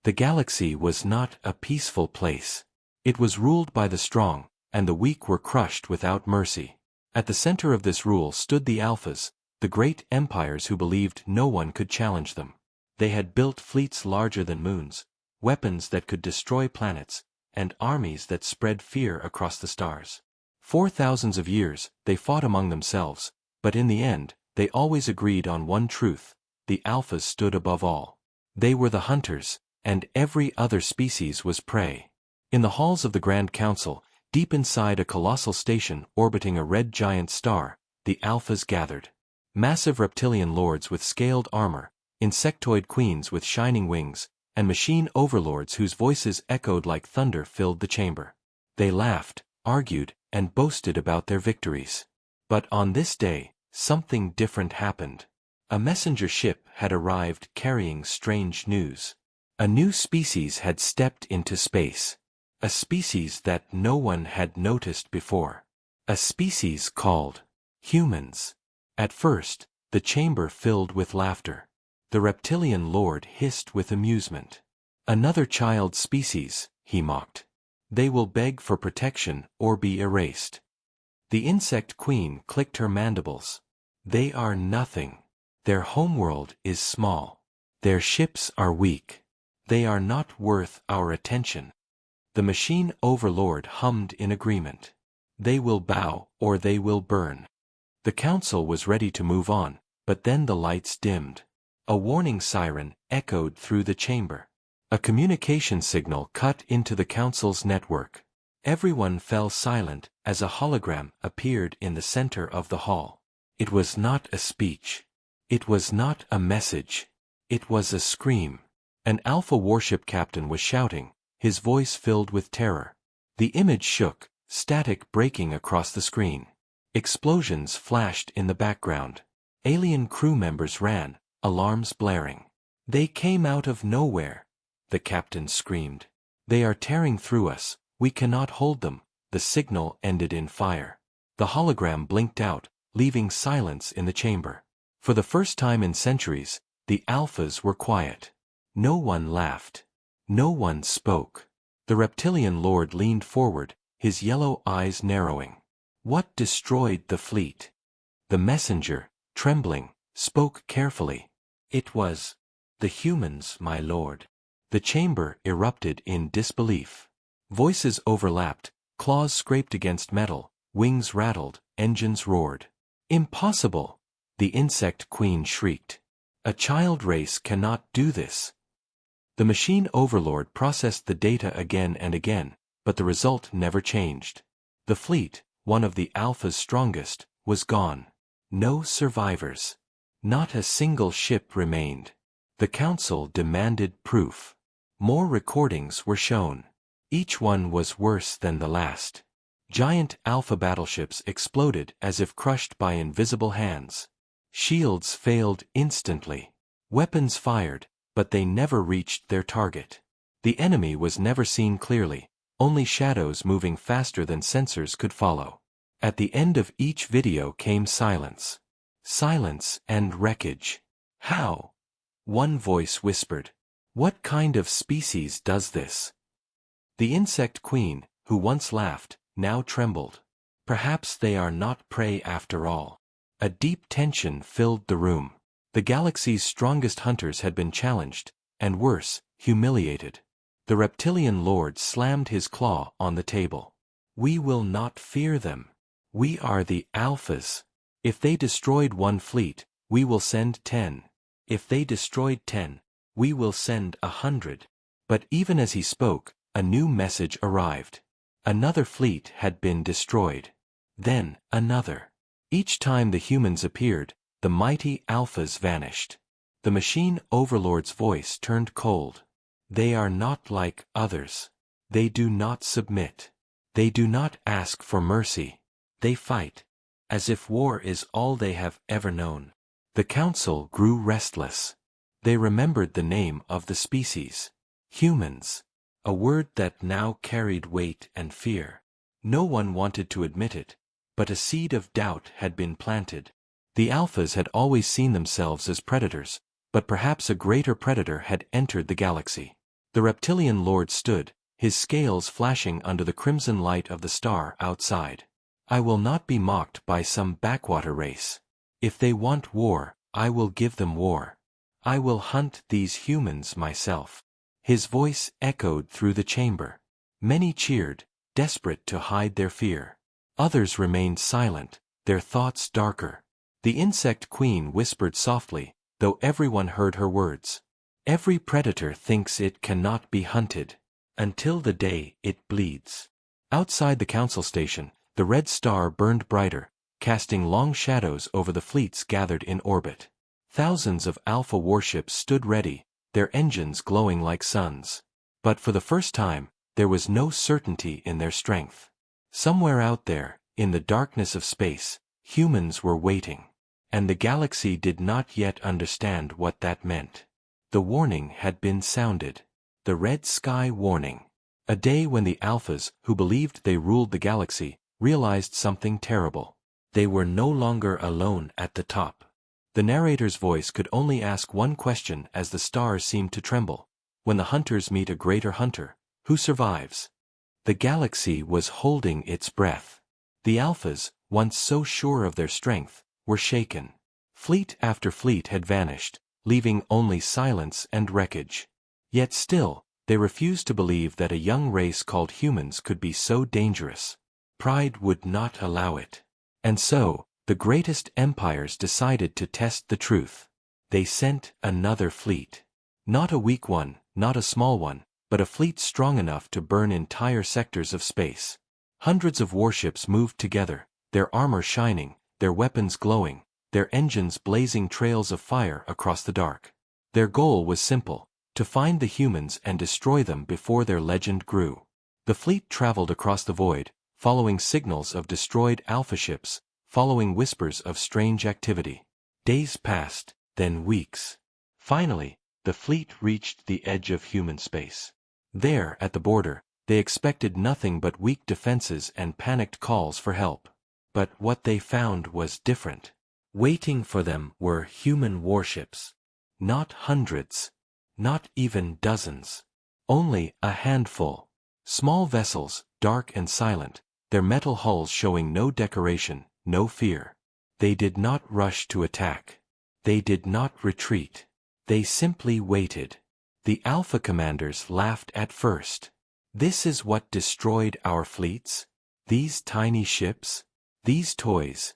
The galaxy was not a peaceful place. It was ruled by the strong, and the weak were crushed without mercy. At the center of this rule stood the Alphas, the great empires who believed no one could challenge them. They had built fleets larger than moons, weapons that could destroy planets, and armies that spread fear across the stars. For thousands of years, they fought among themselves, but in the end, they always agreed on one truth: the Alphas stood above all. They were the hunters, and every other species was prey. In the halls of the Grand Council, deep inside a colossal station orbiting a red giant star, the Alphas gathered. Massive reptilian lords with scaled armor, insectoid queens with shining wings, and machine overlords whose voices echoed like thunder filled the chamber. They laughed, argued, and boasted about their victories. But on this day, something different happened. A messenger ship had arrived carrying strange news. A new species had stepped into space. A species that no one had noticed before. A species called humans. At first, the chamber filled with laughter. The reptilian lord hissed with amusement. "Another child species," he mocked. "They will beg for protection or be erased." The insect queen clicked her mandibles. "They are nothing. Their homeworld is small. Their ships are weak. They are not worth our attention." The machine overlord hummed in agreement. "They will bow or they will burn." The council was ready to move on, but then the lights dimmed. A warning siren echoed through the chamber. A communication signal cut into the council's network. Everyone fell silent as a hologram appeared in the center of the hall. It was not a speech. It was not a message. It was a scream. An Alpha warship captain was shouting, his voice filled with terror. The image shook, static breaking across the screen. Explosions flashed in the background. Alien crew members ran, alarms blaring. "They came out of nowhere," the captain screamed. "They are tearing through us, we cannot hold them." The signal ended in fire. The hologram blinked out, leaving silence in the chamber. For the first time in centuries, the Alphas were quiet. No one laughed. No one spoke. The reptilian lord leaned forward, his yellow eyes narrowing. "What destroyed the fleet?" The messenger, trembling, spoke carefully. "It was the humans, my lord." The chamber erupted in disbelief. Voices overlapped, claws scraped against metal, wings rattled, engines roared. "Impossible!" the insect queen shrieked. "A child race cannot do this." The machine overlord processed the data again and again, but the result never changed. The fleet, one of the Alpha's strongest, was gone. No survivors. Not a single ship remained. The council demanded proof. More recordings were shown. Each one was worse than the last. Giant Alpha battleships exploded as if crushed by invisible hands. Shields failed instantly. Weapons fired, but they never reached their target. The enemy was never seen clearly, only shadows moving faster than sensors could follow. At the end of each video came silence. Silence and wreckage. "How?" one voice whispered. "What kind of species does this?" The insect queen, who once laughed, now trembled. Perhaps they are not prey after all. A deep tension filled the room. The galaxy's strongest hunters had been challenged, and worse, humiliated. The reptilian lord slammed his claw on the table. "We will not fear them. We are the Alphas. If they destroyed one fleet, we will send 10. If they destroyed 10, we will send 100. But even as he spoke, a new message arrived. Another fleet had been destroyed. Then, another. Each time the humans appeared, the mighty Alphas vanished. The machine overlord's voice turned cold. "They are not like others. They do not submit. They do not ask for mercy. They fight, as if war is all they have ever known." The council grew restless. They remembered the name of the species. Humans. A word that now carried weight and fear. No one wanted to admit it, but a seed of doubt had been planted. The Alphas had always seen themselves as predators, but perhaps a greater predator had entered the galaxy. The reptilian lord stood, his scales flashing under the crimson light of the star outside. I will not be mocked by some backwater race. If they want war, I will give them war. I will hunt these humans myself. His voice echoed through the chamber. Many cheered, desperate to hide their fear. Others remained silent, their thoughts darker. The insect queen whispered softly, though everyone heard her words. Every predator thinks it cannot be hunted, until the day it bleeds. Outside the council station, the red star burned brighter, casting long shadows over the fleets gathered in orbit. Thousands of Alpha warships stood ready, their engines glowing like suns. But for the first time, there was no certainty in their strength. Somewhere out there, in the darkness of space, humans were waiting. And the galaxy did not yet understand what that meant. The warning had been sounded. The red sky warning. A day when the Alphas, who believed they ruled the galaxy, realized something terrible. They were no longer alone at the top. The narrator's voice could only ask one question as the stars seemed to tremble. When the hunters meet a greater hunter, who survives? The galaxy was holding its breath. The Alphas, once so sure of their strength, were shaken. Fleet after fleet had vanished, leaving only silence and wreckage. Yet still, they refused to believe that a young race called humans could be so dangerous. Pride would not allow it. And so, the greatest empires decided to test the truth. They sent another fleet. Not a weak one, not a small one, but a fleet strong enough to burn entire sectors of space. Hundreds of warships moved together, their armor shining, their weapons glowing, their engines blazing trails of fire across the dark. Their goal was simple, to find the humans and destroy them before their legend grew. The fleet traveled across the void, following signals of destroyed Alpha ships, following whispers of strange activity. Days passed, then weeks. Finally, the fleet reached the edge of human space. There, at the border, they expected nothing but weak defenses and panicked calls for help. But what they found was different. Waiting for them were human warships. Not hundreds. Not even dozens. Only a handful. Small vessels, dark and silent, their metal hulls showing no decoration, no fear. They did not rush to attack. They did not retreat. They simply waited. The Alpha commanders laughed at first. This is what destroyed our fleets? These tiny ships? These toys?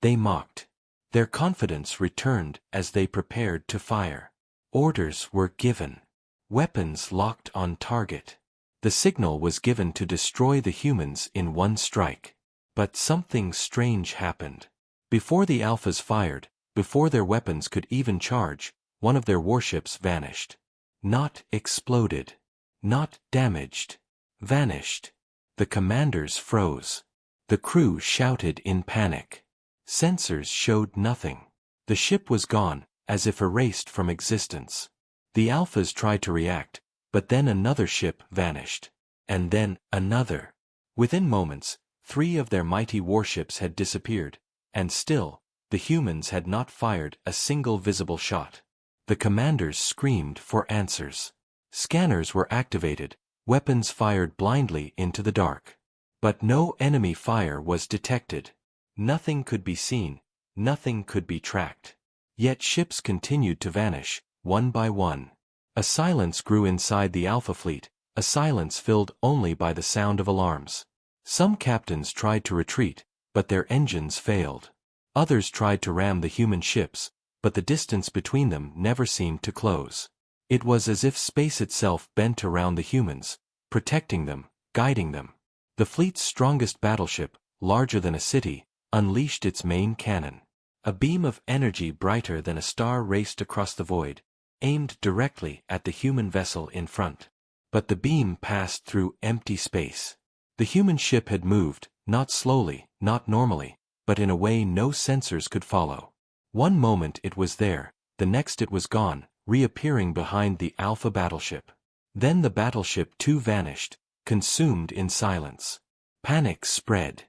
They mocked. Their confidence returned as they prepared to fire. Orders were given. Weapons locked on target. The signal was given to destroy the humans in one strike. But something strange happened. Before the Alphas fired, before their weapons could even charge, one of their warships vanished. Not exploded. Not damaged. Vanished. The commanders froze. The crew shouted in panic. Sensors showed nothing. The ship was gone, as if erased from existence. The Alphas tried to react, but then another ship vanished. And then another. Within moments, 3 of their mighty warships had disappeared, and still, the humans had not fired a single visible shot. The commanders screamed for answers. Scanners were activated, weapons fired blindly into the dark. But no enemy fire was detected. Nothing could be seen, nothing could be tracked. Yet ships continued to vanish, one by one. A silence grew inside the Alpha fleet, a silence filled only by the sound of alarms. Some captains tried to retreat, but their engines failed. Others tried to ram the human ships, but the distance between them never seemed to close. It was as if space itself bent around the humans, protecting them, guiding them. The fleet's strongest battleship, larger than a city, unleashed its main cannon. A beam of energy brighter than a star raced across the void, aimed directly at the human vessel in front. But the beam passed through empty space. The human ship had moved, not slowly, not normally, but in a way no sensors could follow. One moment it was there, the next it was gone, reappearing behind the Alpha battleship. Then the battleship too vanished, consumed in silence. Panic spread.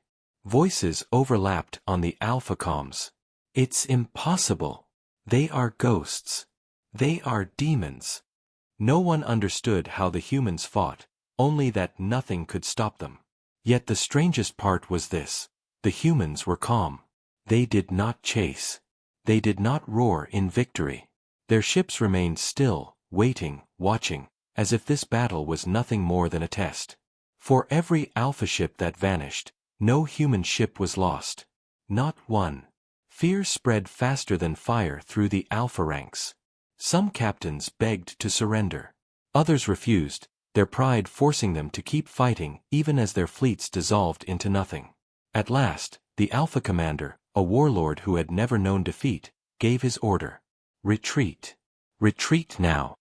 Voices overlapped on the Alpha comms. It's impossible. They are ghosts. They are demons. No one understood how the humans fought, only that nothing could stop them. Yet the strangest part was this: the humans were calm. They did not chase. They did not roar in victory. Their ships remained still, waiting, watching, as if this battle was nothing more than a test. For every Alpha ship that vanished, no human ship was lost. Not one. Fear spread faster than fire through the Alpha ranks. Some captains begged to surrender. Others refused, their pride forcing them to keep fighting even as their fleets dissolved into nothing. At last, the Alpha commander, a warlord who had never known defeat, gave his order. Retreat. Retreat now.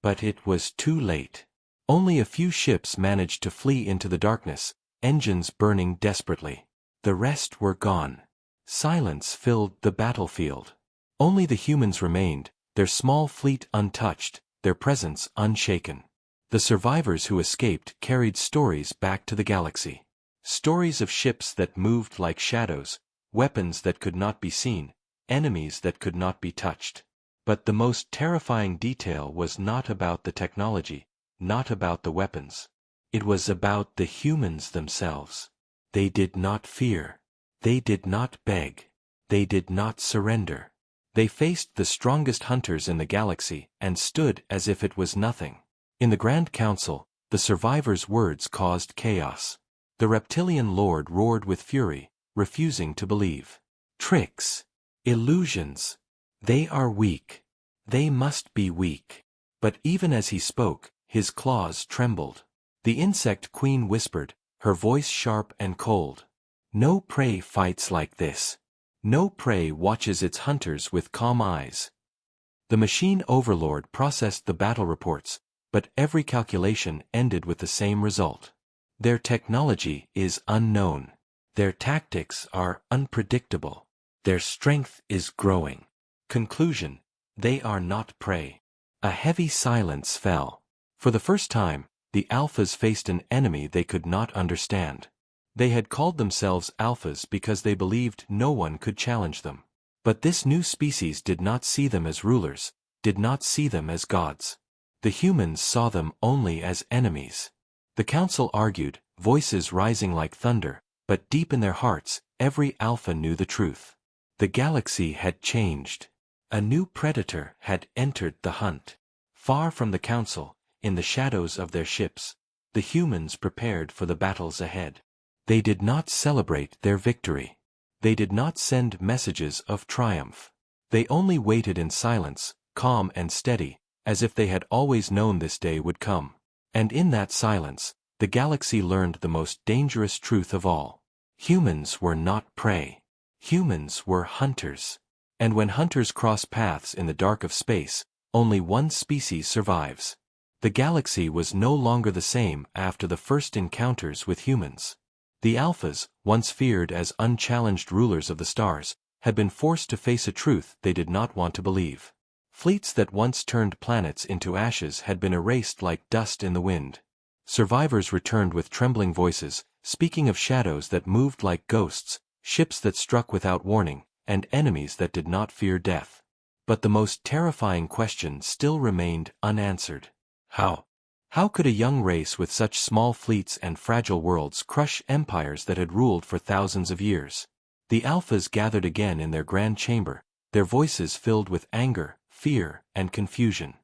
But it was too late. Only a few ships managed to flee into the darkness, engines burning desperately. The rest were gone. Silence filled the battlefield. Only the humans remained, their small fleet untouched, their presence unshaken. The survivors who escaped carried stories back to the galaxy. Stories of ships that moved like shadows, weapons that could not be seen, enemies that could not be touched. But the most terrifying detail was not about the technology, not about the weapons. It was about the humans themselves. They did not fear. They did not beg. They did not surrender. They faced the strongest hunters in the galaxy and stood as if it was nothing. In the Grand Council, the survivors' words caused chaos. The reptilian lord roared with fury, refusing to believe. Tricks. Illusions. They are weak. They must be weak. But even as he spoke, his claws trembled. The insect queen whispered, her voice sharp and cold. No prey fights like this. No prey watches its hunters with calm eyes. The machine overlord processed the battle reports, but every calculation ended with the same result. Their technology is unknown. Their tactics are unpredictable. Their strength is growing. Conclusion: they are not prey. A heavy silence fell. For the first time, the Alphas faced an enemy they could not understand. They had called themselves Alphas because they believed no one could challenge them. But this new species did not see them as rulers, did not see them as gods. The humans saw them only as enemies. The council argued, voices rising like thunder, but deep in their hearts, every Alpha knew the truth. The galaxy had changed. A new predator had entered the hunt. Far from the council, in the shadows of their ships, the humans prepared for the battles ahead. They did not celebrate their victory. They did not send messages of triumph. They only waited in silence, calm and steady, as if they had always known this day would come. And in that silence, the galaxy learned the most dangerous truth of all. Humans were not prey. Humans were hunters. And when hunters cross paths in the dark of space, only one species survives. The galaxy was no longer the same after the first encounters with humans. The Alphas, once feared as unchallenged rulers of the stars, had been forced to face a truth they did not want to believe. Fleets that once turned planets into ashes had been erased like dust in the wind. Survivors returned with trembling voices, speaking of shadows that moved like ghosts, ships that struck without warning, and enemies that did not fear death. But the most terrifying question still remained unanswered. How? How could a young race with such small fleets and fragile worlds crush empires that had ruled for thousands of years? The Alphas gathered again in their grand chamber, their voices filled with anger, fear, and confusion.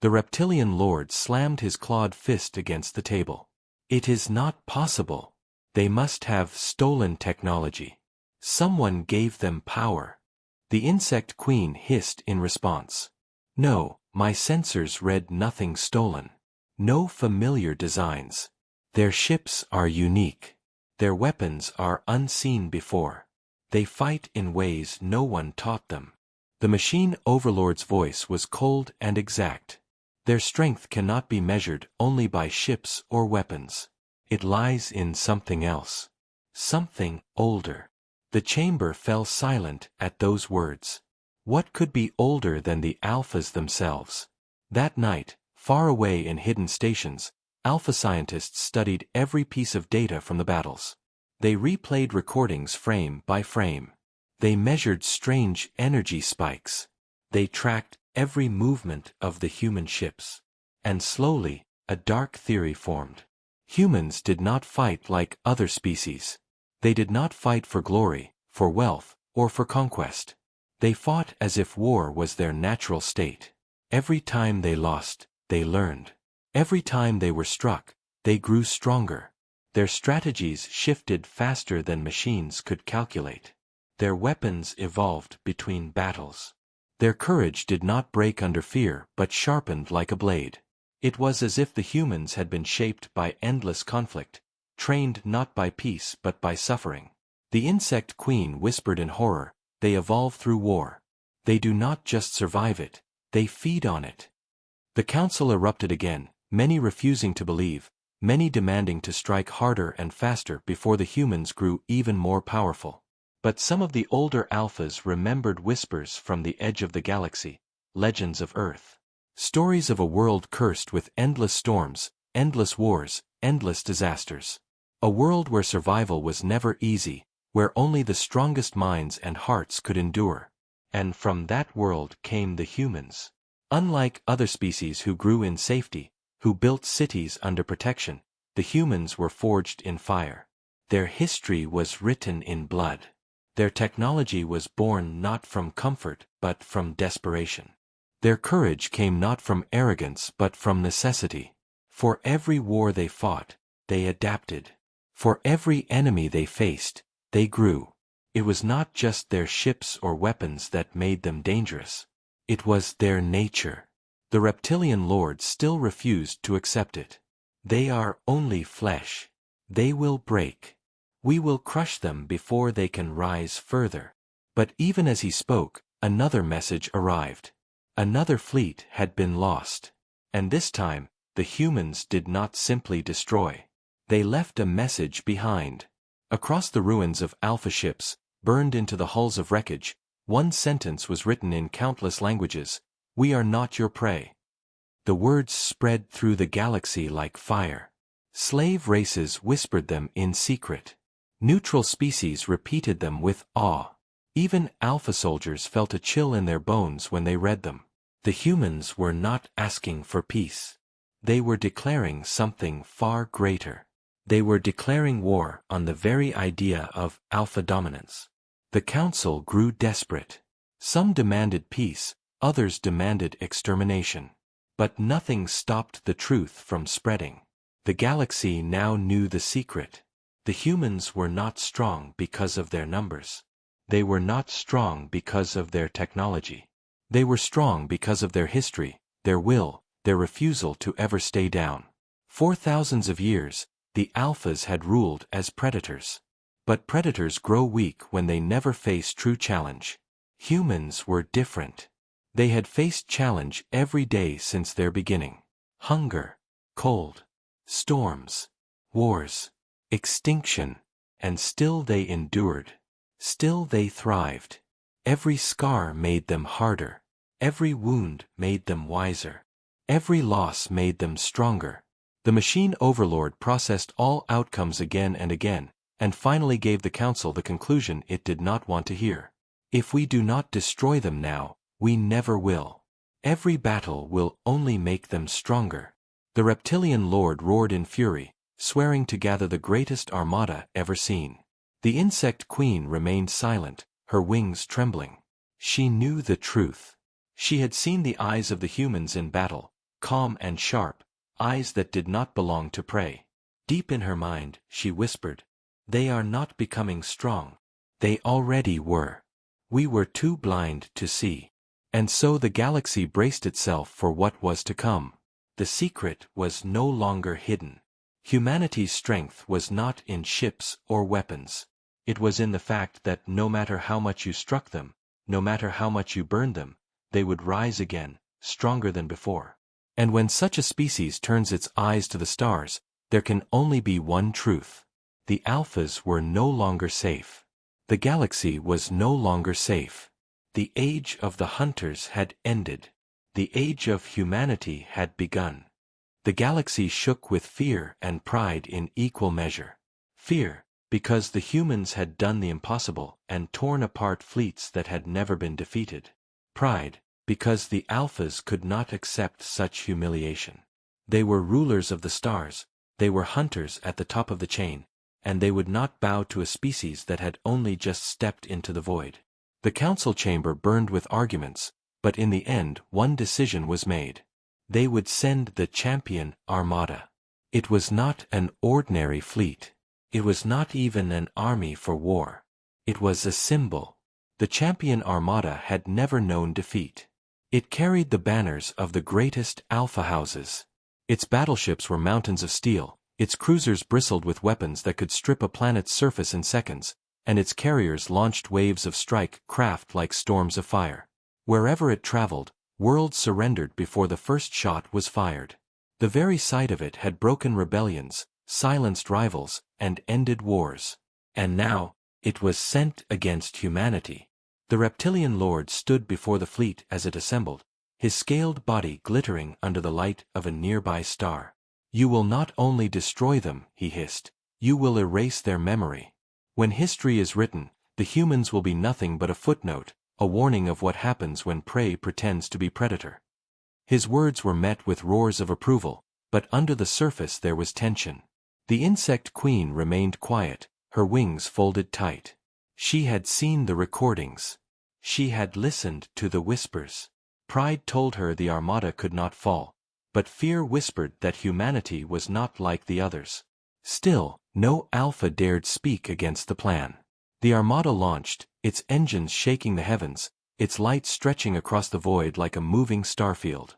The reptilian lord slammed his clawed fist against the table. It is not possible. They must have stolen technology. Someone gave them power. The insect queen hissed in response. No, my sensors read nothing stolen. No familiar designs. Their ships are unique. Their weapons are unseen before. They fight in ways no one taught them. The machine overlord's voice was cold and exact. Their strength cannot be measured only by ships or weapons. It lies in something else. Something older. The chamber fell silent at those words. What could be older than the Alphas themselves? That night, far away in hidden stations, Alpha scientists studied every piece of data from the battles. They replayed recordings frame by frame. They measured strange energy spikes. They tracked every movement of the human ships. And slowly, a dark theory formed. Humans did not fight like other species. They did not fight for glory, for wealth, or for conquest. They fought as if war was their natural state. Every time they lost, they learned. Every time they were struck, they grew stronger. Their strategies shifted faster than machines could calculate. Their weapons evolved between battles. Their courage did not break under fear but sharpened like a blade. It was as if the humans had been shaped by endless conflict, trained not by peace but by suffering. The insect queen whispered in horror, "They evolve through war. They do not just survive it, they feed on it." The council erupted again, many refusing to believe, many demanding to strike harder and faster before the humans grew even more powerful. But some of the older alphas remembered whispers from the edge of the galaxy, legends of Earth. Stories of a world cursed with endless storms, endless wars, endless disasters. A world where survival was never easy, where only the strongest minds and hearts could endure. And from that world came the humans. Unlike other species who grew in safety, who built cities under protection, the humans were forged in fire. Their history was written in blood. Their technology was born not from comfort but from desperation. Their courage came not from arrogance but from necessity. For every war they fought, they adapted. For every enemy they faced, they grew. It was not just their ships or weapons that made them dangerous. It was their nature. The reptilian lords still refused to accept it. They are only flesh. They will break. We will crush them before they can rise further. But even as he spoke, another message arrived. Another fleet had been lost. And this time, the humans did not simply destroy. They left a message behind. Across the ruins of alpha ships, burned into the hulls of wreckage, one sentence was written in countless languages: "We are not your prey." The words spread through the galaxy like fire. Slave races whispered them in secret. Neutral species repeated them with awe. Even alpha soldiers felt a chill in their bones when they read them. The humans were not asking for peace. They were declaring something far greater. They were declaring war on the very idea of alpha dominance. The council grew desperate. Some demanded peace, others demanded extermination. But nothing stopped the truth from spreading. The galaxy now knew the secret. The humans were not strong because of their numbers. They were not strong because of their technology. They were strong because of their history, their will, their refusal to ever stay down. For thousands of years, the alphas had ruled as predators. But predators grow weak when they never face true challenge. Humans were different. They had faced challenge every day since their beginning. Hunger, cold, storms, wars, extinction, and still they endured. Still they thrived. Every scar made them harder. Every wound made them wiser. Every loss made them stronger. The machine overlord processed all outcomes again and again, and finally gave the council the conclusion it did not want to hear. If we do not destroy them now, we never will. Every battle will only make them stronger. The reptilian lord roared in fury, swearing to gather the greatest armada ever seen. The insect queen remained silent, her wings trembling. She knew the truth. She had seen the eyes of the humans in battle, calm and sharp, eyes that did not belong to prey. Deep in her mind, she whispered, "They are not becoming strong. They already were. We were too blind to see." And so the galaxy braced itself for what was to come. The secret was no longer hidden. Humanity's strength was not in ships or weapons. It was in the fact that no matter how much you struck them, no matter how much you burned them, they would rise again, stronger than before. And when such a species turns its eyes to the stars, there can only be one truth. The alphas were no longer safe. The galaxy was no longer safe. The age of the hunters had ended. The age of humanity had begun. The galaxy shook with fear and pride in equal measure. Fear, because the humans had done the impossible and torn apart fleets that had never been defeated. Pride, because the alphas could not accept such humiliation. They were rulers of the stars, they were hunters at the top of the chain, and they would not bow to a species that had only just stepped into the void. The council chamber burned with arguments, but in the end one decision was made. They would send the champion armada. It was not an ordinary fleet. It was not even an army for war. It was a symbol. The champion armada had never known defeat. It carried the banners of the greatest alpha houses. Its battleships were mountains of steel, its cruisers bristled with weapons that could strip a planet's surface in seconds, and its carriers launched waves of strike craft like storms of fire. Wherever it traveled, worlds surrendered before the first shot was fired. The very sight of it had broken rebellions, silenced rivals, and ended wars. And now, it was sent against humanity. The reptilian lord stood before the fleet as it assembled, his scaled body glittering under the light of a nearby star. "You will not only destroy them," he hissed, "you will erase their memory. When history is written, the humans will be nothing but a footnote, a warning of what happens when prey pretends to be predator." His words were met with roars of approval, but under the surface there was tension. The insect queen remained quiet, her wings folded tight. She had seen the recordings. She had listened to the whispers. Pride told her the armada could not fall, but fear whispered that humanity was not like the others. Still, no alpha dared speak against the plan. The armada launched, its engines shaking the heavens, its light stretching across the void like a moving starfield.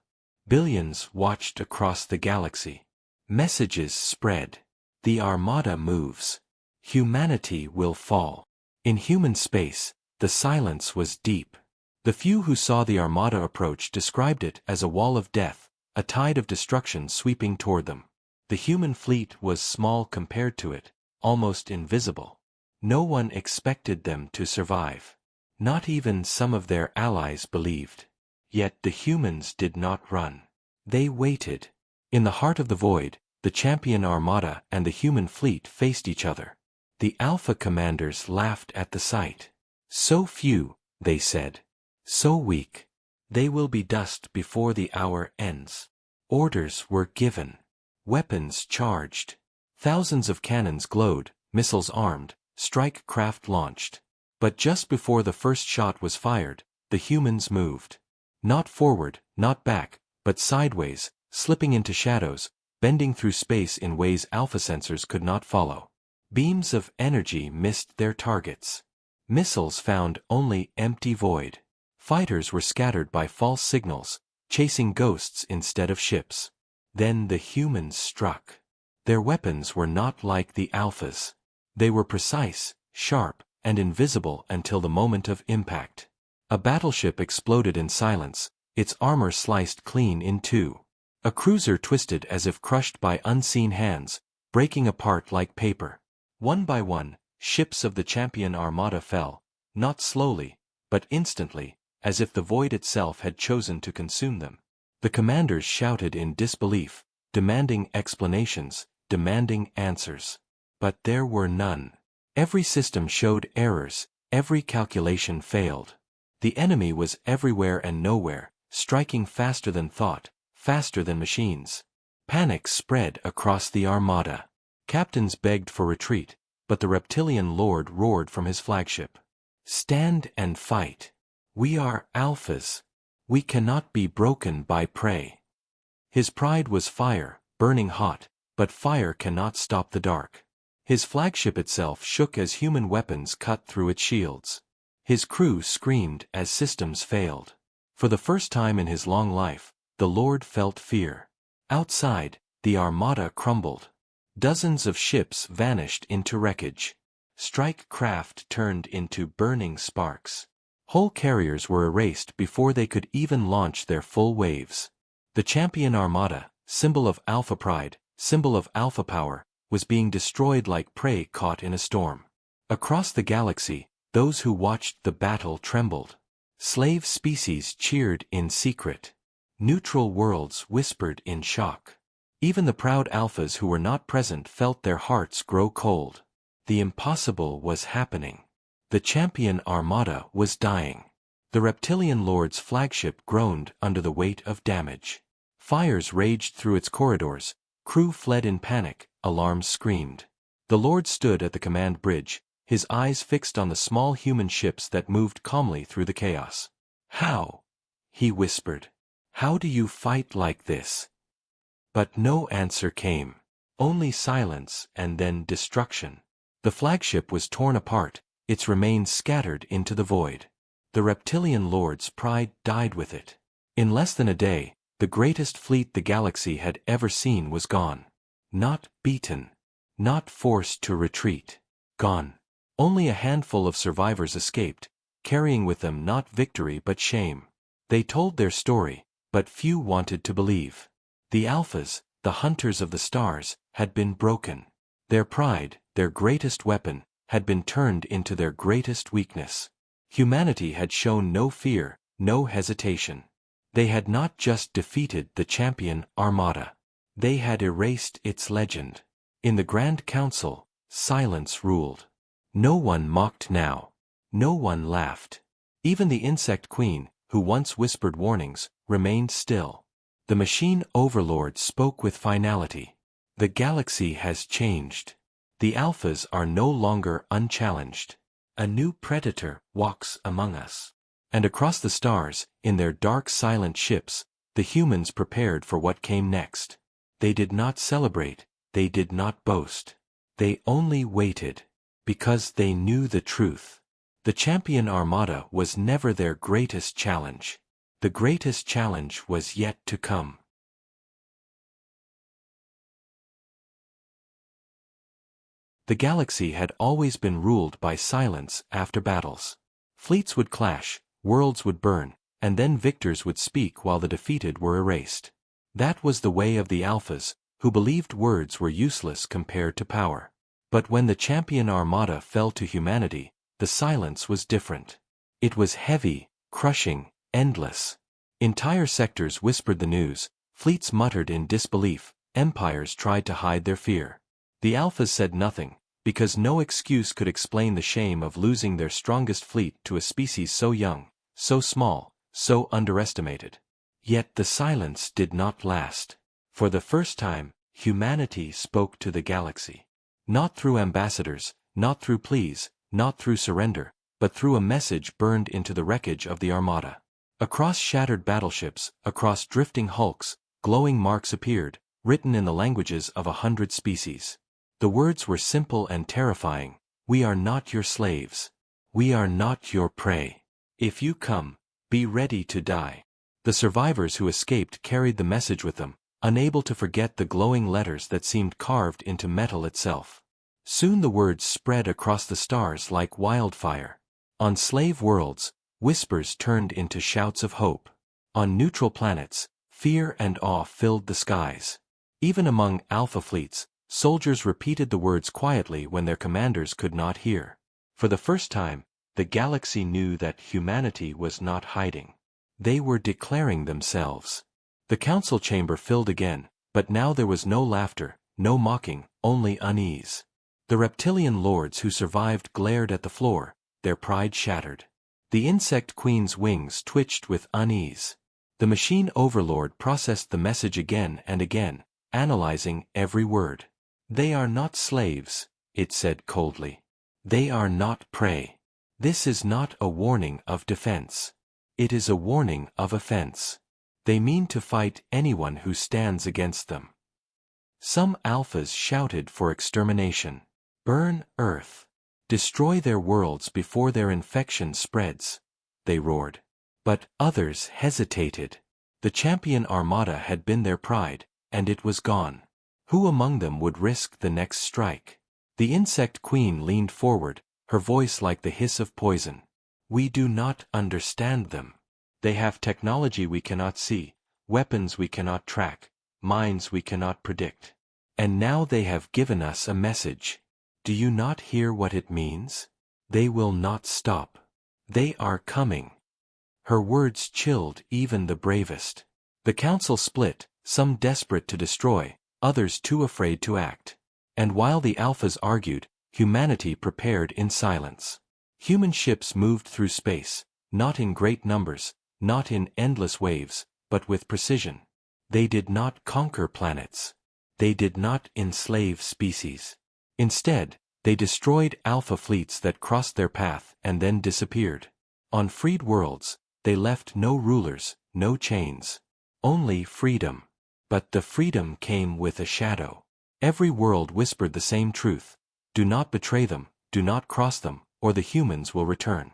Billions watched across the galaxy. Messages spread. The armada moves. Humanity will fall. In human space, the silence was deep. The few who saw the armada approach described it as a wall of death, a tide of destruction sweeping toward them. The human fleet was small compared to it, almost invisible. No one expected them to survive. Not even some of their allies believed. Yet the humans did not run. They waited. In the heart of the void, the champion armada and the human fleet faced each other. The alpha commanders laughed at the sight. "So few," they said. "So weak. They will be dust before the hour ends." Orders were given. Weapons charged. Thousands of cannons glowed, missiles armed, strike craft launched. But just before the first shot was fired, the humans moved. Not forward, not back, but sideways, slipping into shadows, bending through space in ways alpha sensors could not follow. Beams of energy missed their targets. Missiles found only empty void. Fighters were scattered by false signals, chasing ghosts instead of ships. Then the humans struck. Their weapons were not like the alphas. They were precise, sharp, and invisible until the moment of impact. A battleship exploded in silence, its armor sliced clean in two. A cruiser twisted as if crushed by unseen hands, breaking apart like paper. One by one, ships of the champion armada fell, not slowly, but instantly, as if the void itself had chosen to consume them. The commanders shouted in disbelief, demanding explanations, demanding answers. But there were none. Every system showed errors, every calculation failed. The enemy was everywhere and nowhere, striking faster than thought, faster than machines. Panic spread across the armada. Captains begged for retreat, but the reptilian lord roared from his flagship. "Stand and fight. We are alphas. We cannot be broken by prey." His pride was fire, burning hot, but fire cannot stop the dark. His flagship itself shook as human weapons cut through its shields. His crew screamed as systems failed. For the first time in his long life, the Lord felt fear. Outside, the armada crumbled. Dozens of ships vanished into wreckage. Strike craft turned into burning sparks. Whole carriers were erased before they could even launch their full waves. The champion armada, symbol of alpha pride, symbol of alpha power, was being destroyed like prey caught in a storm. Across the galaxy, those who watched the battle trembled. Slave species cheered in secret. Neutral worlds whispered in shock. Even the proud alphas who were not present felt their hearts grow cold. The impossible was happening. The champion armada was dying. The reptilian lord's flagship groaned under the weight of damage. Fires raged through its corridors, crew fled in panic, alarms screamed. The Lord stood at the command bridge, his eyes fixed on the small human ships that moved calmly through the chaos. "How?" he whispered. "How do you fight like this?" But no answer came. Only silence and then destruction. The flagship was torn apart, its remains scattered into the void. The reptilian lord's pride died with it. In less than a day, the greatest fleet the galaxy had ever seen was gone. Not beaten. Not forced to retreat. Gone. Only a handful of survivors escaped, carrying with them not victory but shame. They told their story, but few wanted to believe. The Alphas, the hunters of the stars, had been broken. Their pride, their greatest weapon, had been turned into their greatest weakness. Humanity had shown no fear, no hesitation. They had not just defeated the champion Armada. They had erased its legend. In the Grand Council, silence ruled. No one mocked now. No one laughed. Even the insect queen, who once whispered warnings, remained still. The machine overlord spoke with finality. The galaxy has changed. The Alphas are no longer unchallenged. A new predator walks among us. And across the stars, in their dark silent ships, the humans prepared for what came next. They did not celebrate, they did not boast. They only waited. Because they knew the truth. The champion Armada was never their greatest challenge. The greatest challenge was yet to come. The galaxy had always been ruled by silence after battles. Fleets would clash, worlds would burn, and then victors would speak while the defeated were erased. That was the way of the Alphas, who believed words were useless compared to power. But when the champion Armada fell to humanity, the silence was different. It was heavy, crushing, endless. Entire sectors whispered the news, fleets muttered in disbelief, empires tried to hide their fear. The Alphas said nothing, because no excuse could explain the shame of losing their strongest fleet to a species so young, so small, so underestimated. Yet the silence did not last. For the first time, humanity spoke to the galaxy. Not through ambassadors, not through pleas, not through surrender, but through a message burned into the wreckage of the Armada. Across shattered battleships, across drifting hulks, glowing marks appeared, written in the languages of 100 species. The words were simple and terrifying. We are not your slaves. We are not your prey. If you come, be ready to die. The survivors who escaped carried the message with them, unable to forget the glowing letters that seemed carved into metal itself. Soon the words spread across the stars like wildfire. On slave worlds, whispers turned into shouts of hope. On neutral planets, fear and awe filled the skies. Even among Alpha fleets, soldiers repeated the words quietly when their commanders could not hear. For the first time, the galaxy knew that humanity was not hiding. They were declaring themselves. The council chamber filled again, but now there was no laughter, no mocking, only unease. The reptilian lords who survived glared at the floor, their pride shattered. The insect queen's wings twitched with unease. The machine overlord processed the message again and again, analyzing every word. They are not slaves, it said coldly. They are not prey. This is not a warning of defense. It is a warning of offense. They mean to fight anyone who stands against them. Some Alphas shouted for extermination. Burn Earth. Destroy their worlds before their infection spreads, they roared. But others hesitated. The champion Armada had been their pride, and it was gone. Who among them would risk the next strike? The insect queen leaned forward, her voice like the hiss of poison. We do not understand them. They have technology we cannot see, weapons we cannot track, minds we cannot predict. And now they have given us a message. Do you not hear what it means? They will not stop. They are coming. Her words chilled even the bravest. The council split, some desperate to destroy, others too afraid to act. And while the Alphas argued, humanity prepared in silence. Human ships moved through space, not in great numbers, not in endless waves, but with precision. They did not conquer planets. They did not enslave species. Instead, they destroyed Alpha fleets that crossed their path and then disappeared. On freed worlds, they left no rulers, no chains. Only freedom. But the freedom came with a shadow. Every world whispered the same truth. Do not betray them, do not cross them, or the humans will return.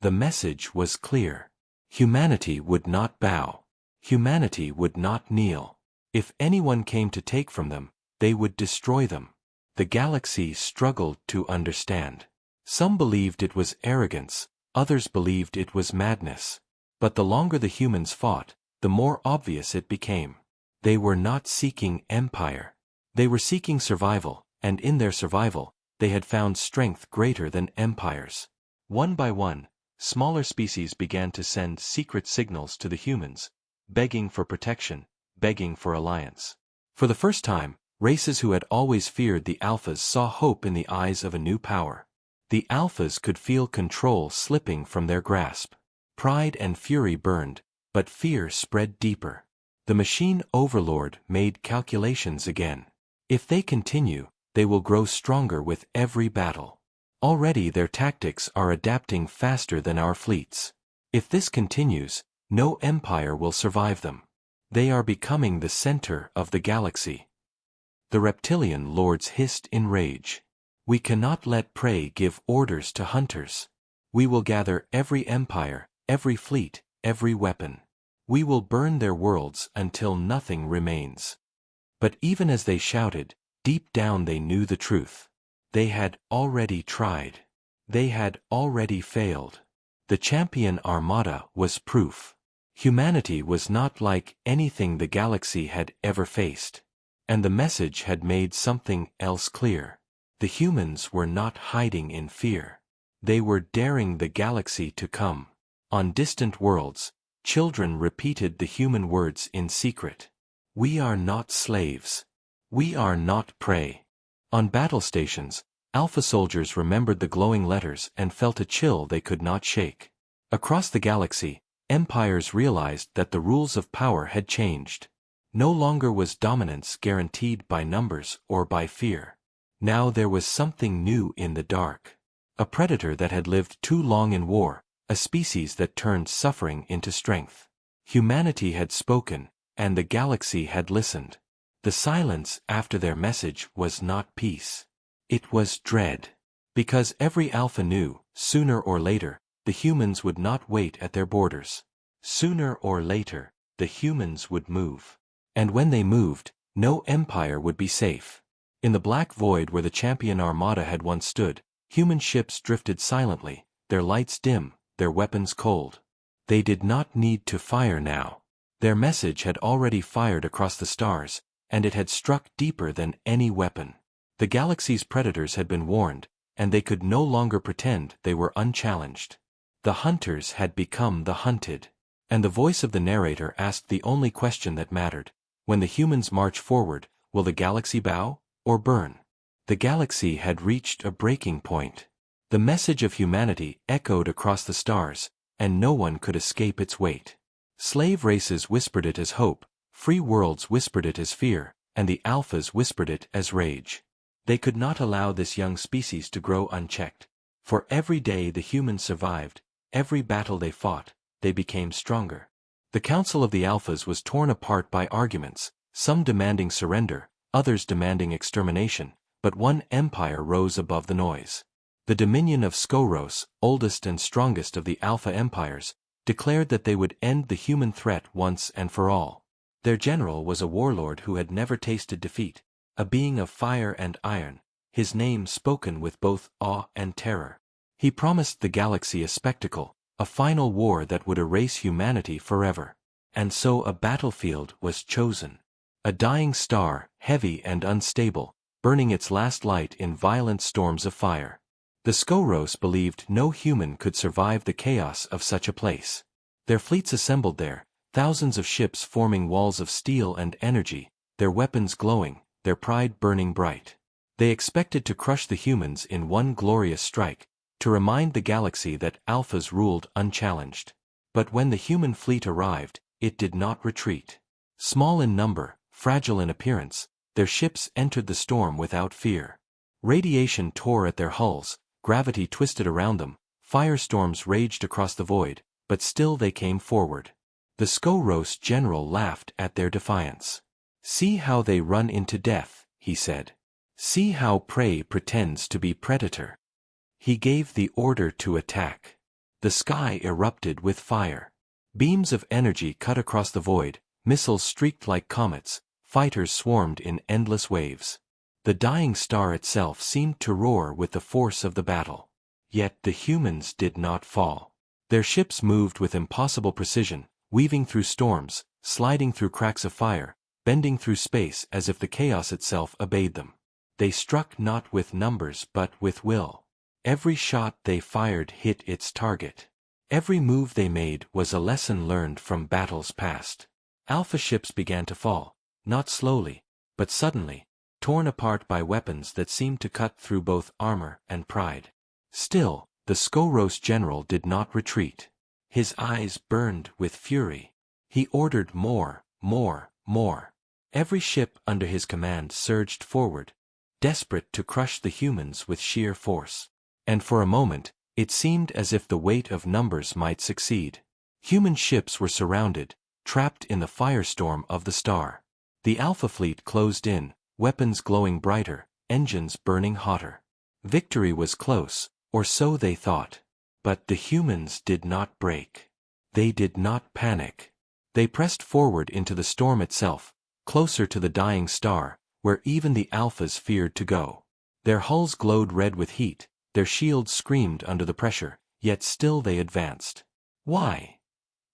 The message was clear. Humanity would not bow. Humanity would not kneel. If anyone came to take from them, they would destroy them. The galaxy struggled to understand. Some believed it was arrogance, others believed it was madness. But the longer the humans fought, the more obvious it became. They were not seeking empire. They were seeking survival, and in their survival, they had found strength greater than empires. One by one, smaller species began to send secret signals to the humans, begging for protection, begging for alliance. For the first time, races who had always feared the Alphas saw hope in the eyes of a new power. The Alphas could feel control slipping from their grasp. Pride and fury burned, but fear spread deeper. The machine overlord made calculations again. If they continue, they will grow stronger with every battle. Already their tactics are adapting faster than our fleets. If this continues, no empire will survive them. They are becoming the center of the galaxy. The reptilian lords hissed in rage. We cannot let prey give orders to hunters. We will gather every empire, every fleet, every weapon. We will burn their worlds until nothing remains. But even as they shouted, deep down they knew the truth. They had already tried. They had already failed. The champion armada was proof. Humanity was not like anything the galaxy had ever faced. And the message had made something else clear. The humans were not hiding in fear. They were daring the galaxy to come. On distant worlds, children repeated the human words in secret. We are not slaves. We are not prey. On battle stations, Alpha soldiers remembered the glowing letters and felt a chill they could not shake. Across the galaxy, empires realized that the rules of power had changed. No longer was dominance guaranteed by numbers or by fear. Now there was something new in the dark. A predator that had lived too long in war, a species that turned suffering into strength. Humanity had spoken, and the galaxy had listened. The silence after their message was not peace. It was dread. Because every Alpha knew, sooner or later, the humans would not wait at their borders. Sooner or later, the humans would move. And when they moved, no empire would be safe. In the black void where the champion armada had once stood, human ships drifted silently, their lights dim, their weapons cold. They did not need to fire now. Their message had already fired across the stars, and it had struck deeper than any weapon. The galaxy's predators had been warned, and they could no longer pretend they were unchallenged. The hunters had become the hunted. And the voice of the narrator asked the only question that mattered. When the humans march forward, will the galaxy bow, or burn? The galaxy had reached a breaking point. The message of humanity echoed across the stars, and no one could escape its weight. Slave races whispered it as hope, free worlds whispered it as fear, and the Alphas whispered it as rage. They could not allow this young species to grow unchecked. For every day the humans survived, every battle they fought, they became stronger. The Council of the Alphas was torn apart by arguments, some demanding surrender, others demanding extermination, but one empire rose above the noise. The Dominion of Skoros, oldest and strongest of the Alpha empires, declared that they would end the human threat once and for all. Their general was a warlord who had never tasted defeat, a being of fire and iron, his name spoken with both awe and terror. He promised the galaxy a spectacle, a final war that would erase humanity forever. And so a battlefield was chosen. A dying star, heavy and unstable, burning its last light in violent storms of fire. The Skoros believed no human could survive the chaos of such a place. Their fleets assembled there, thousands of ships forming walls of steel and energy, their weapons glowing, their pride burning bright. They expected to crush the humans in one glorious strike, to remind the galaxy that Alphas ruled unchallenged. But when the human fleet arrived, it did not retreat. Small in number, fragile in appearance, their ships entered the storm without fear. Radiation tore at their hulls, gravity twisted around them, firestorms raged across the void, but still they came forward. The Scoros general laughed at their defiance. "See how they run into death," he said. "See how prey pretends to be predator." He gave the order to attack. The sky erupted with fire. Beams of energy cut across the void, missiles streaked like comets, fighters swarmed in endless waves. The dying star itself seemed to roar with the force of the battle. Yet the humans did not fall. Their ships moved with impossible precision, weaving through storms, sliding through cracks of fire, bending through space as if the chaos itself obeyed them. They struck not with numbers but with will. Every shot they fired hit its target. Every move they made was a lesson learned from battles past. Alpha ships began to fall, not slowly, but suddenly, torn apart by weapons that seemed to cut through both armor and pride. Still, the Scoros general did not retreat. His eyes burned with fury. He ordered more, more, more. Every ship under his command surged forward, desperate to crush the humans with sheer force. And for a moment, it seemed as if the weight of numbers might succeed. Human ships were surrounded, trapped in the firestorm of the star. The Alpha fleet closed in, weapons glowing brighter, engines burning hotter. Victory was close, or so they thought. But the humans did not break. They did not panic. They pressed forward into the storm itself, closer to the dying star, where even the Alphas feared to go. Their hulls glowed red with heat, their shields screamed under the pressure, yet still they advanced. Why?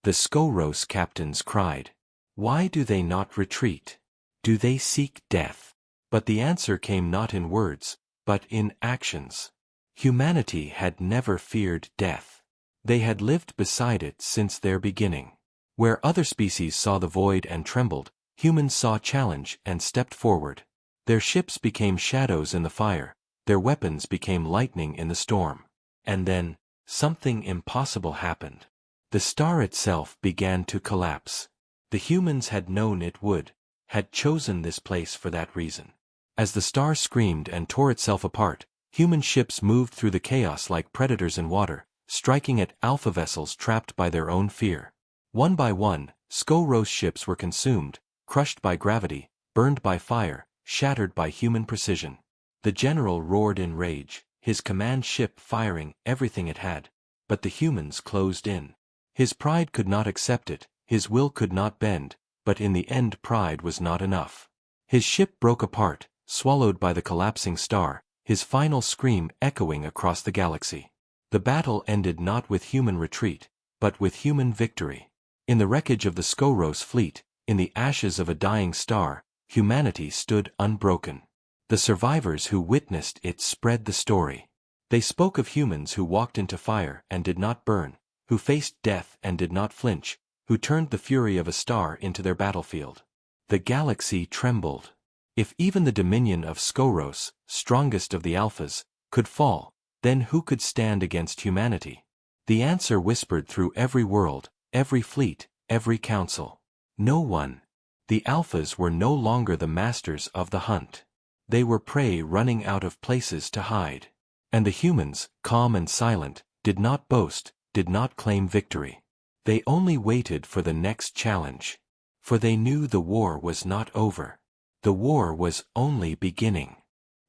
The Scoros captains cried. Why do they not retreat? Do they seek death? But the answer came not in words, but in actions. Humanity had never feared death. They had lived beside it since their beginning. Where other species saw the void and trembled, humans saw challenge and stepped forward. Their ships became shadows in the fire, their weapons became lightning in the storm. And then, something impossible happened. The star itself began to collapse. The humans had known it would, had chosen this place for that reason. As the star screamed and tore itself apart, human ships moved through the chaos like predators in water, striking at Alpha vessels trapped by their own fear. One by one, Scoros ships were consumed, crushed by gravity, burned by fire, shattered by human precision. The general roared in rage, his command ship firing everything it had. But the humans closed in. His pride could not accept it, his will could not bend, but in the end pride was not enough. His ship broke apart, swallowed by the collapsing star, his final scream echoing across the galaxy. The battle ended not with human retreat, but with human victory. In the wreckage of the Scoros fleet, in the ashes of a dying star, humanity stood unbroken. The survivors who witnessed it spread the story. They spoke of humans who walked into fire and did not burn, who faced death and did not flinch, who turned the fury of a star into their battlefield. The galaxy trembled. If even the dominion of Scoros, strongest of the Alphas, could fall, then who could stand against humanity? The answer whispered through every world, every fleet, every council. No one. The Alphas were no longer the masters of the hunt. They were prey running out of places to hide. And the humans, calm and silent, did not boast, did not claim victory. They only waited for the next challenge. For they knew the war was not over. The war was only beginning.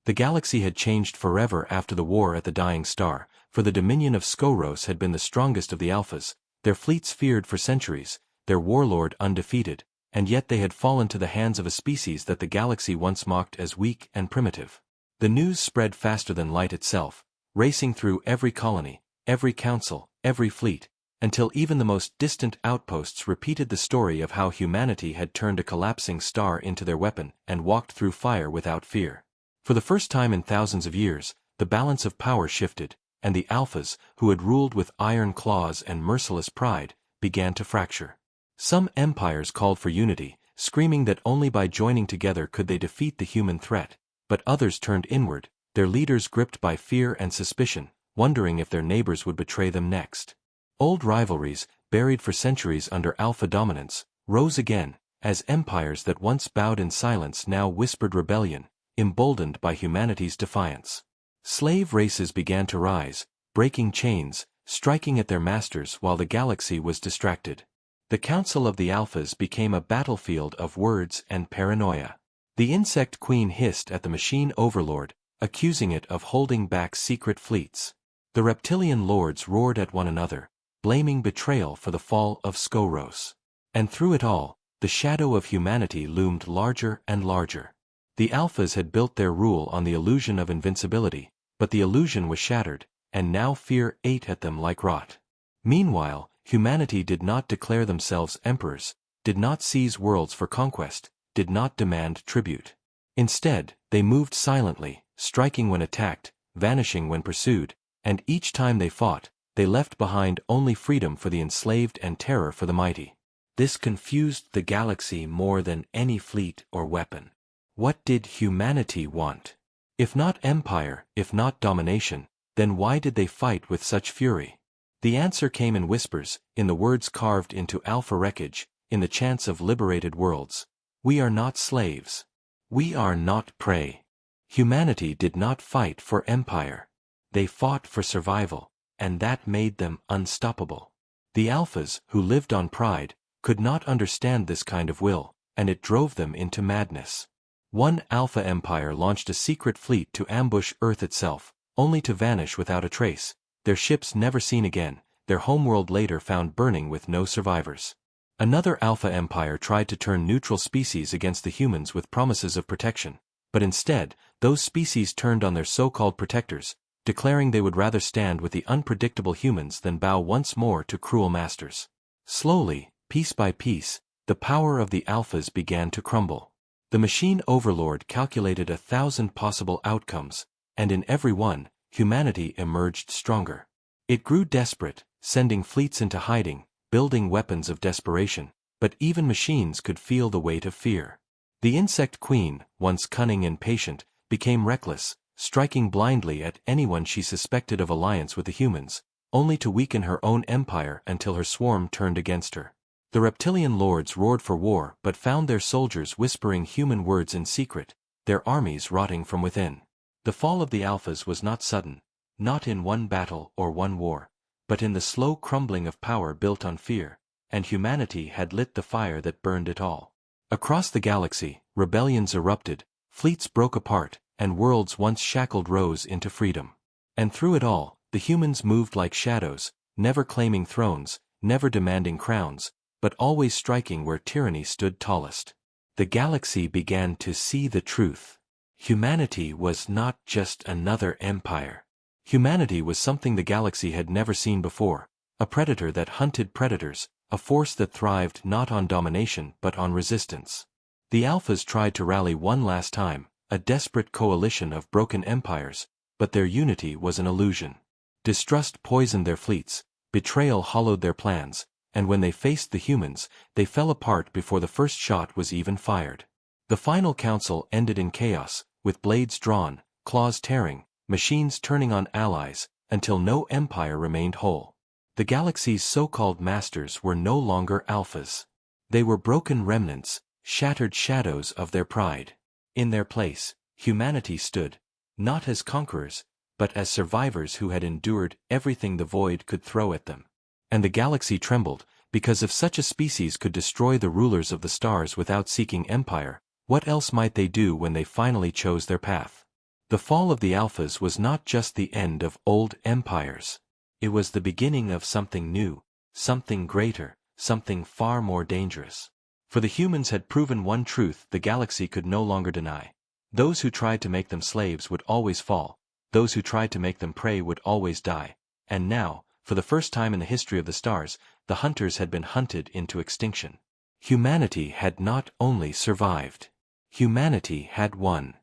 The galaxy had changed forever after the war at the dying star, for the dominion of Scoros had been the strongest of the Alphas, their fleets feared for centuries, their warlord undefeated, and yet they had fallen to the hands of a species that the galaxy once mocked as weak and primitive. The news spread faster than light itself, racing through every colony, every council, every fleet, until even the most distant outposts repeated the story of how humanity had turned a collapsing star into their weapon and walked through fire without fear. For the first time in thousands of years, the balance of power shifted, and the Alphas, who had ruled with iron claws and merciless pride, began to fracture. Some empires called for unity, screaming that only by joining together could they defeat the human threat, but others turned inward, their leaders gripped by fear and suspicion, wondering if their neighbors would betray them next. Old rivalries, buried for centuries under Alpha dominance, rose again, as empires that once bowed in silence now whispered rebellion, emboldened by humanity's defiance. Slave races began to rise, breaking chains, striking at their masters while the galaxy was distracted. The Council of the Alphas became a battlefield of words and paranoia. The insect queen hissed at the machine overlord, accusing it of holding back secret fleets. The reptilian lords roared at one another, blaming betrayal for the fall of Skoros. And through it all, the shadow of humanity loomed larger and larger. The Alphas had built their rule on the illusion of invincibility, but the illusion was shattered, and now fear ate at them like rot. Meanwhile, humanity did not declare themselves emperors, did not seize worlds for conquest, did not demand tribute. Instead, they moved silently, striking when attacked, vanishing when pursued, and each time they fought, they left behind only freedom for the enslaved and terror for the mighty. This confused the galaxy more than any fleet or weapon. What did humanity want? If not empire, if not domination, then why did they fight with such fury? The answer came in whispers, in the words carved into alpha wreckage, in the chants of liberated worlds. We are not slaves. We are not prey. Humanity did not fight for empire. They fought for survival, and that made them unstoppable. The Alphas, who lived on pride, could not understand this kind of will, and it drove them into madness. One Alpha Empire launched a secret fleet to ambush Earth itself, only to vanish without a trace, their ships never seen again, their homeworld later found burning with no survivors. Another Alpha Empire tried to turn neutral species against the humans with promises of protection, but instead, those species turned on their so-called protectors, declaring they would rather stand with the unpredictable humans than bow once more to cruel masters. Slowly, piece by piece, the power of the Alphas began to crumble. The machine overlord calculated 1,000 possible outcomes, and in every one, humanity emerged stronger. It grew desperate, sending fleets into hiding, building weapons of desperation, but even machines could feel the weight of fear. The insect queen, once cunning and patient, became reckless, striking blindly at anyone she suspected of alliance with the humans, only to weaken her own empire until her swarm turned against her. The reptilian lords roared for war but found their soldiers whispering human words in secret, their armies rotting from within. The fall of the Alphas was not sudden, not in one battle or one war, but in the slow crumbling of power built on fear, and humanity had lit the fire that burned it all. Across the galaxy, rebellions erupted, fleets broke apart, and worlds once shackled rose into freedom. And through it all, the humans moved like shadows, never claiming thrones, never demanding crowns, but always striking where tyranny stood tallest. The galaxy began to see the truth. Humanity was not just another empire. Humanity was something the galaxy had never seen before, a predator that hunted predators, a force that thrived not on domination but on resistance. The Alphas tried to rally one last time, a desperate coalition of broken empires, but their unity was an illusion. Distrust poisoned their fleets, betrayal hollowed their plans, and when they faced the humans, they fell apart before the first shot was even fired. The final council ended in chaos, with blades drawn, claws tearing, machines turning on allies, until no empire remained whole. The galaxy's so-called masters were no longer Alphas. They were broken remnants, shattered shadows of their pride. In their place, humanity stood, not as conquerors, but as survivors who had endured everything the void could throw at them. And the galaxy trembled, because if such a species could destroy the rulers of the stars without seeking empire, what else might they do when they finally chose their path? The fall of the Alphas was not just the end of old empires. It was the beginning of something new, something greater, something far more dangerous. For the humans had proven one truth the galaxy could no longer deny. Those who tried to make them slaves would always fall, those who tried to make them prey would always die, and now, for the first time in the history of the stars, the hunters had been hunted into extinction. Humanity had not only survived. Humanity had won.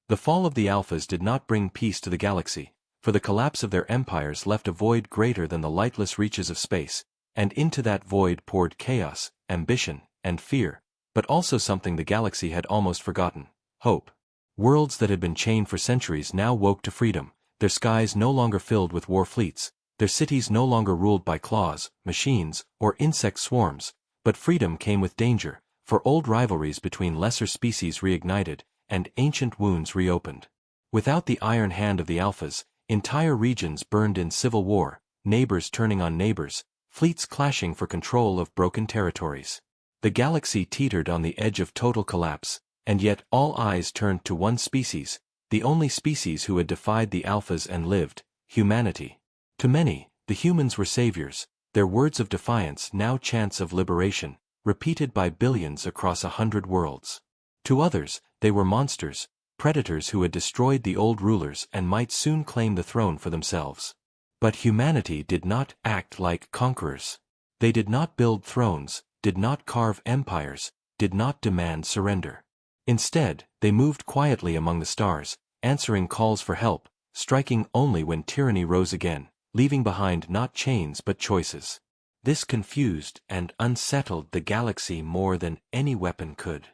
The fall of the Alphas did not bring peace to the galaxy, for the collapse of their empires left a void greater than the lightless reaches of space, and into that void poured chaos, ambition, and fear, but also something the galaxy had almost forgotten: hope. Worlds that had been chained for centuries now woke to freedom, their skies no longer filled with war fleets, their cities no longer ruled by claws, machines, or insect swarms, but freedom came with danger, for old rivalries between lesser species reignited, and ancient wounds reopened. Without the iron hand of the Alphas, entire regions burned in civil war, neighbors turning on neighbors, fleets clashing for control of broken territories. The galaxy teetered on the edge of total collapse, and yet all eyes turned to one species, the only species who had defied the Alphas and lived, humanity. To many, the humans were saviors, their words of defiance now chants of liberation, repeated by billions across 100 worlds. To others, they were monsters, predators who had destroyed the old rulers and might soon claim the throne for themselves. But humanity did not act like conquerors. They did not build thrones, did not carve empires, did not demand surrender. Instead, they moved quietly among the stars, answering calls for help, striking only when tyranny rose again, leaving behind not chains but choices. This confused and unsettled the galaxy more than any weapon could.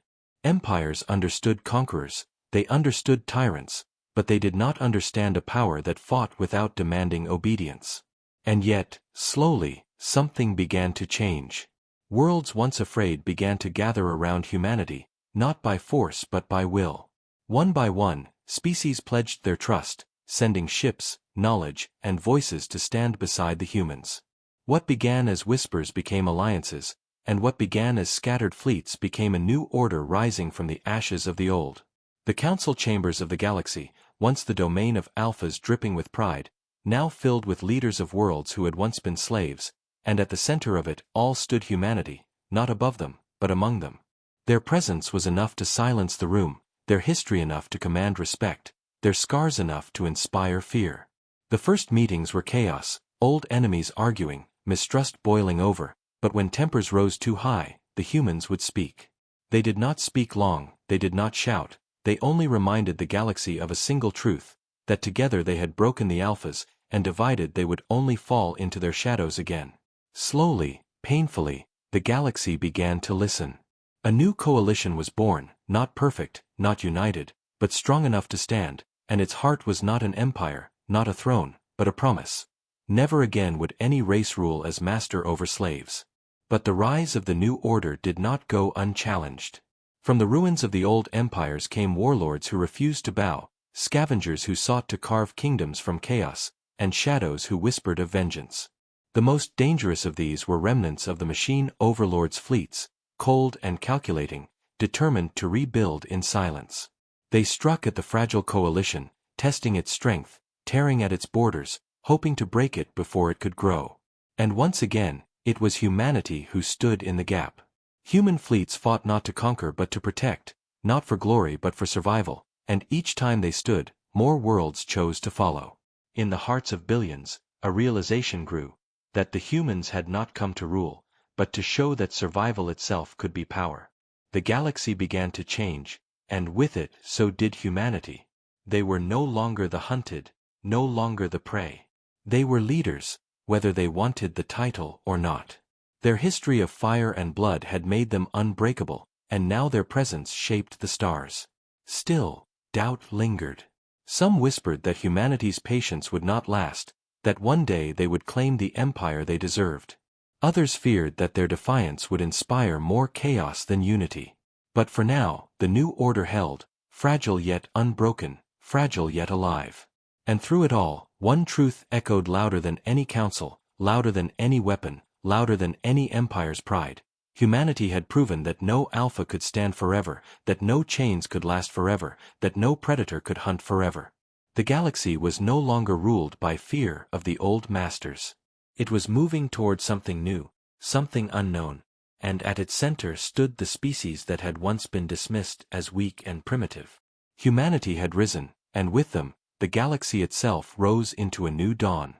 Empires understood conquerors, they understood tyrants, but they did not understand a power that fought without demanding obedience. And yet, slowly, something began to change. Worlds once afraid began to gather around humanity, not by force but by will. One by one, species pledged their trust, sending ships, knowledge, and voices to stand beside the humans. What began as whispers became alliances, and what began as scattered fleets became a new order rising from the ashes of the old. The council chambers of the galaxy, once the domain of Alphas dripping with pride, now filled with leaders of worlds who had once been slaves, and at the center of it all stood humanity, not above them, but among them. Their presence was enough to silence the room, their history enough to command respect, their scars enough to inspire fear. The first meetings were chaos, old enemies arguing, mistrust boiling over, but when tempers rose too high, the humans would speak. They did not speak long, they did not shout, they only reminded the galaxy of a single truth, that together they had broken the Alphas, and divided they would only fall into their shadows again. Slowly, painfully, the galaxy began to listen. A new coalition was born, not perfect, not united, but strong enough to stand, and its heart was not an empire, not a throne, but a promise. Never again would any race rule as master over slaves. But the rise of the new order did not go unchallenged. From the ruins of the old empires came warlords who refused to bow, scavengers who sought to carve kingdoms from chaos, and shadows who whispered of vengeance. The most dangerous of these were remnants of the machine overlords' fleets, cold and calculating, determined to rebuild in silence. They struck at the fragile coalition, testing its strength, tearing at its borders, hoping to break it before it could grow. And once again, it was humanity who stood in the gap. Human fleets fought not to conquer but to protect, not for glory but for survival, and each time they stood, more worlds chose to follow. In the hearts of billions, a realization grew, that the humans had not come to rule, but to show that survival itself could be power. The galaxy began to change, and with it so did humanity. They were no longer the hunted, no longer the prey. They were leaders, whether they wanted the title or not. Their history of fire and blood had made them unbreakable, and now their presence shaped the stars. Still, doubt lingered. Some whispered that humanity's patience would not last, that one day they would claim the empire they deserved. Others feared that their defiance would inspire more chaos than unity. But for now, the new order held, fragile yet unbroken, fragile yet alive. And through it all, one truth echoed louder than any council, louder than any weapon, louder than any empire's pride. Humanity had proven that no alpha could stand forever, that no chains could last forever, that no predator could hunt forever. The galaxy was no longer ruled by fear of the old masters. It was moving toward something new, something unknown, and at its center stood the species that had once been dismissed as weak and primitive. Humanity had risen, and with them, the galaxy itself rose into a new dawn.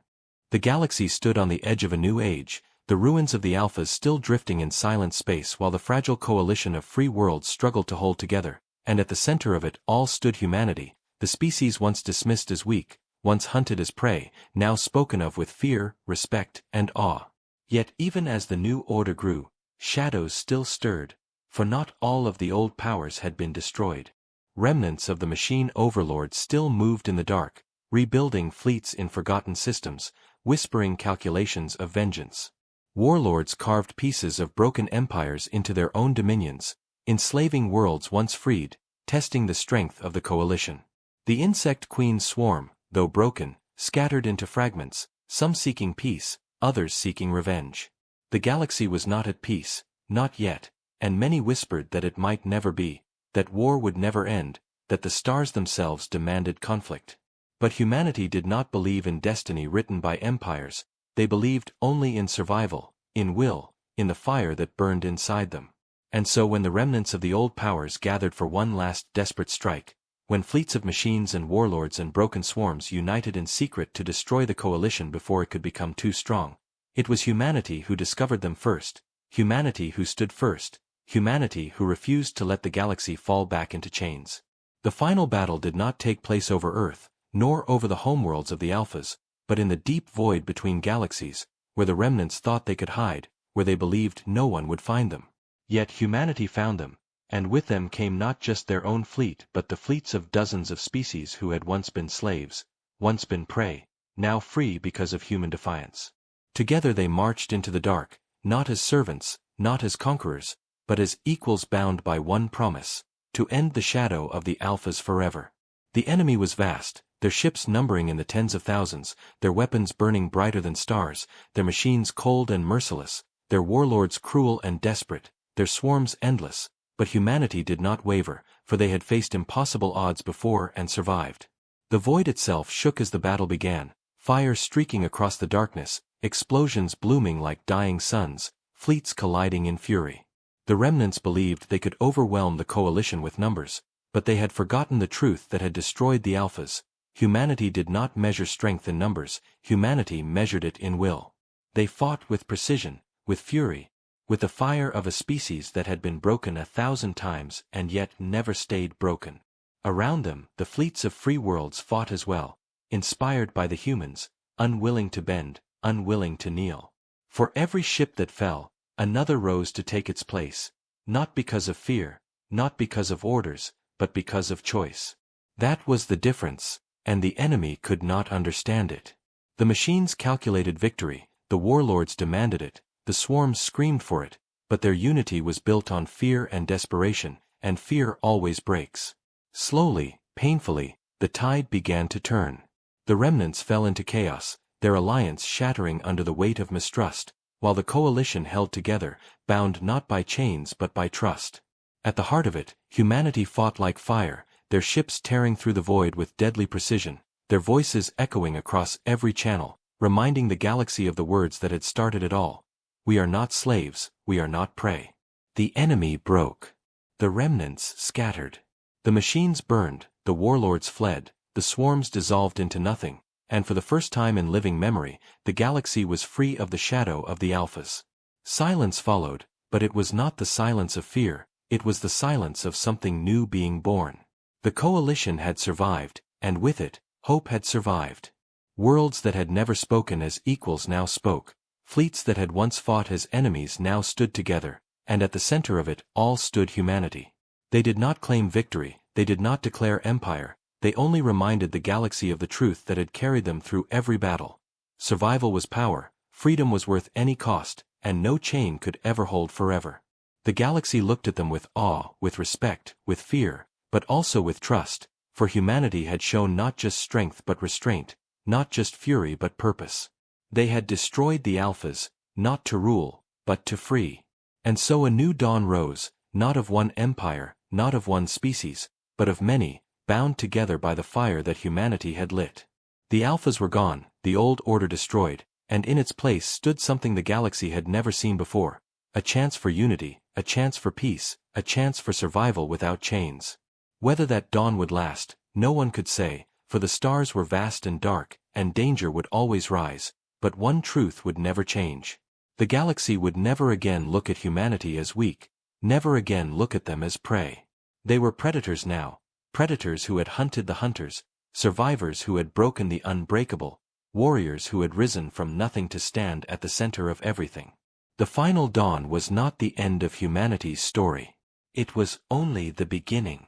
The galaxy stood on the edge of a new age, the ruins of the Alphas still drifting in silent space while the fragile coalition of free worlds struggled to hold together, and at the center of it all stood humanity, the species once dismissed as weak, once hunted as prey, now spoken of with fear, respect, and awe. Yet even as the new order grew, shadows still stirred, for not all of the old powers had been destroyed. Remnants of the machine overlords still moved in the dark, rebuilding fleets in forgotten systems, whispering calculations of vengeance. Warlords carved pieces of broken empires into their own dominions, enslaving worlds once freed, testing the strength of the coalition. The insect queens swarm, though broken, scattered into fragments, some seeking peace, others seeking revenge. The galaxy was not at peace, not yet, and many whispered that it might never be, that war would never end, that the stars themselves demanded conflict. But humanity did not believe in destiny written by empires, they believed only in survival, in will, in the fire that burned inside them. And so when the remnants of the old powers gathered for one last desperate strike, when fleets of machines and warlords and broken swarms united in secret to destroy the coalition before it could become too strong, it was humanity who discovered them first, humanity who stood first, humanity who refused to let the galaxy fall back into chains. The final battle did not take place over Earth, nor over the homeworlds of the Alphas, but in the deep void between galaxies, where the remnants thought they could hide, where they believed no one would find them. Yet humanity found them, and with them came not just their own fleet but the fleets of dozens of species who had once been slaves, once been prey, now free because of human defiance. Together they marched into the dark, not as servants, not as conquerors, but as equals bound by one promise, to end the shadow of the Alphas forever. The enemy was vast, their ships numbering in the tens of thousands, their weapons burning brighter than stars, their machines cold and merciless, their warlords cruel and desperate, their swarms endless, but humanity did not waver, for they had faced impossible odds before and survived. The void itself shook as the battle began, fire streaking across the darkness, explosions blooming like dying suns, fleets colliding in fury. The remnants believed they could overwhelm the coalition with numbers, but they had forgotten the truth that had destroyed the Alphas. Humanity did not measure strength in numbers, humanity measured it in will. They fought with precision, with fury, with the fire of a species that had been broken 1,000 times and yet never stayed broken. Around them, the fleets of free worlds fought as well, inspired by the humans, unwilling to bend, unwilling to kneel. For every ship that fell, another rose to take its place, not because of fear, not because of orders, but because of choice. That was the difference, and the enemy could not understand it. The machines calculated victory, the warlords demanded it, the swarms screamed for it, but their unity was built on fear and desperation, and fear always breaks. Slowly, painfully, the tide began to turn. The remnants fell into chaos, their alliance shattering under the weight of mistrust, while the coalition held together, bound not by chains but by trust. At the heart of it, humanity fought like fire, their ships tearing through the void with deadly precision, their voices echoing across every channel, reminding the galaxy of the words that had started it all. We are not slaves, we are not prey. The enemy broke. The remnants scattered. The machines burned, the warlords fled, the swarms dissolved into nothing, and for the first time in living memory, the galaxy was free of the shadow of the Alphas. Silence followed, but it was not the silence of fear, it was the silence of something new being born. The coalition had survived, and with it, hope had survived. Worlds that had never spoken as equals now spoke, fleets that had once fought as enemies now stood together, and at the center of it all stood humanity. They did not claim victory, they did not declare empire, they only reminded the galaxy of the truth that had carried them through every battle. Survival was power, freedom was worth any cost, and no chain could ever hold forever. The galaxy looked at them with awe, with respect, with fear, but also with trust, for humanity had shown not just strength but restraint, not just fury but purpose. They had destroyed the Alphas, not to rule, but to free. And so a new dawn rose, not of one empire, not of one species, but of many, bound together by the fire that humanity had lit. The Alphas were gone, the old order destroyed, and in its place stood something the galaxy had never seen before, a chance for unity, a chance for peace, a chance for survival without chains. Whether that dawn would last, no one could say, for the stars were vast and dark, and danger would always rise, but one truth would never change. The galaxy would never again look at humanity as weak, never again look at them as prey. They were predators now, predators who had hunted the hunters, survivors who had broken the unbreakable, warriors who had risen from nothing to stand at the center of everything. The final dawn was not the end of humanity's story. It was only the beginning.